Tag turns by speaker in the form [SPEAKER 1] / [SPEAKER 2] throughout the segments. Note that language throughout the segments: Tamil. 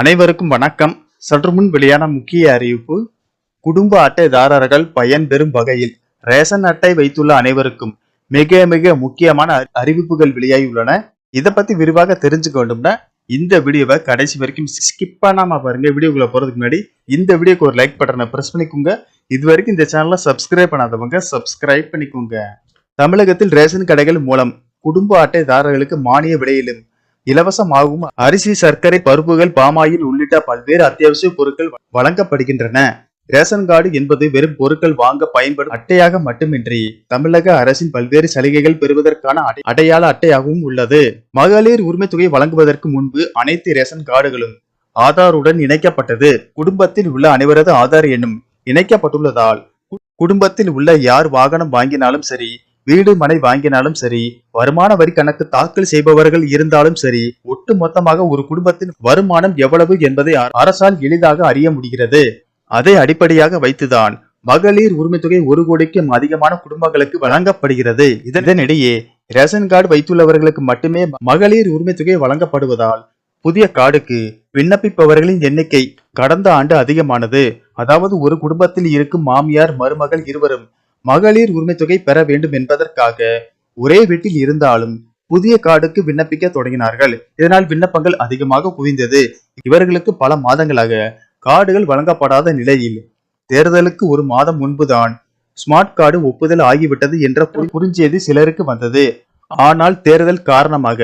[SPEAKER 1] அனைவருக்கும் வணக்கம். சற்று முன் வெளியான முக்கிய அறிவிப்பு. குடும்ப அட்டைதாரர்கள் பயன்பெறும் வகையில் ரேஷன் அட்டை வைத்துள்ள அனைவருக்கும் மிக மிக முக்கியமான அறிவிப்புகள் வெளியாகியுள்ளன. இதை பத்தி விரிவாக தெரிஞ்சுக்க வேண்டும்னா இந்த வீடியோவை கடைசி வரைக்கும் ஸ்கிப் பண்ணாம பாருங்க. வீடியோக்குள்ள போறதுக்கு முன்னாடி இந்த வீடியோக்கு ஒரு லைக் பட்டனை பிரஸ் பண்ணிக்கோங்க. இது வரைக்கும் இந்த சேனலை சப்ஸ்கிரைப் பண்ணாதவங்க சப்ஸ்கிரைப் பண்ணிக்கோங்க. தமிழகத்தில் ரேஷன் கடைகள் மூலம் குடும்ப அட்டைதாரர்களுக்கு மானிய விலையிலும் இலவசமாகவும் அரிசி, சர்க்கரை, பருப்புகள், பாமாயில் உள்ளிட்ட பல்வேறு அத்தியாவசிய பொருட்கள் வழங்கப்படுகின்றன. ரேஷன் கார்டு என்பது வெறும் பொருட்கள் வாங்க பயன்படும் அட்டையாக மட்டுமின்றி தமிழக அரசின் பல்வேறு சலுகைகள் பெறுவதற்கான அடையாள அட்டையாகவும் உள்ளது. மகளிர் உரிமை தொகை வழங்குவதற்கு முன்பு அனைத்து ரேஷன் கார்டுகளும் ஆதாருடன் இணைக்கப்பட்டது. குடும்பத்தில் உள்ள அனைவரது ஆதார் எண்ணும் இணைக்கப்பட்டுள்ளதால் குடும்பத்தில் உள்ள யார் வாகனம் வாங்கினாலும் சரி, வீடு மனை வாங்கினாலும் சரி, வருமான வரி கணக்கு தாக்கல் செய்பவர்கள் இருந்தாலும் சரி, ஒட்டு மொத்தமாக ஒரு குடும்பத்தின் வருமானம் எவ்வளவு என்பதை அரசால் எளிதாக அறிய முடிகிறது. அதை அடிப்படையாக வைத்துதான் மகளிர் உரிமை தொகை 1 கோடிக்கும் அதிகமான குடும்பங்களுக்கு வழங்கப்படுகிறது. இதனிடையே ரேஷன் கார்டு வைத்துள்ளவர்களுக்கு மட்டுமே மகளிர் உரிமை தொகை வழங்கப்படுவதால் புதிய கார்டுக்கு விண்ணப்பிப்பவர்களின் எண்ணிக்கை கடந்த ஆண்டு அதிகமானது. அதாவது ஒரு குடும்பத்தில் இருக்கும் மாமியார், மருமகள் இருவரும் மகளிர் உரிமை தொகை பெற வேண்டும் என்பதற்காக ஒரே வீட்டில் இருந்தாலும் புதிய கார்டுக்கு விண்ணப்பிக்க தொடங்கினார்கள். இதனால் விண்ணப்பங்கள் அதிகமாக குவிந்தது. இவர்களுக்கு பல மாதங்களாக கார்டுகள் வழங்கப்படாத நிலையில் தேர்தலுக்கு 1 மாதம் முன்புதான் ஸ்மார்ட் கார்டு ஒப்புதல் ஆகிவிட்டது என்ற குறுஞ்செய்தி சிலருக்கு வந்தது. ஆனால் தேர்தல் காரணமாக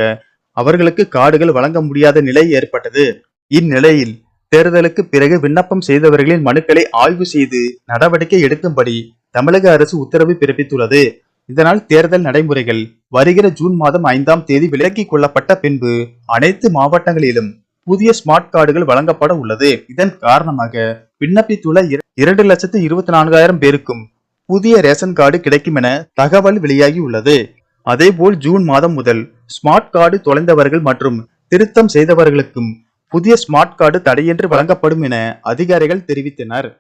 [SPEAKER 1] அவர்களுக்கு கார்டுகள் வழங்க முடியாத நிலை ஏற்பட்டது. இந்நிலையில் தேர்தலுக்கு பிறகு விண்ணப்பம் செய்தவர்களின் மனுக்களை ஆய்வு செய்து நடவடிக்கை எடுக்கும்படி தமிழக அரசு உத்தரவு பிறப்பித்துள்ளது. இதனால் தேர்தல் நடைமுறைகள் வருகிற ஜூன் மாதம் 5ஆம் தேதி விலக்கிக் கொள்ளப்பட்ட பின்பு அனைத்து மாவட்டங்களிலும் புதிய ஸ்மார்ட் கார்டுகள் வழங்கப்பட உள்ளது. இதன் காரணமாக விண்ணப்பித்துள்ள 2,24,000 பேருக்கும் புதிய ரேஷன் கார்டு கிடைக்கும் என தகவல் வெளியாகி உள்ளது. அதேபோல் ஜூன் மாதம் முதல் ஸ்மார்ட் கார்டு தொலைந்தவர்கள் மற்றும் திருத்தம் செய்தவர்களுக்கும் புதிய ஸ்மார்ட் கார்டு தடையின்றி வழங்கப்படும் என அதிகாரிகள் தெரிவித்தனர்.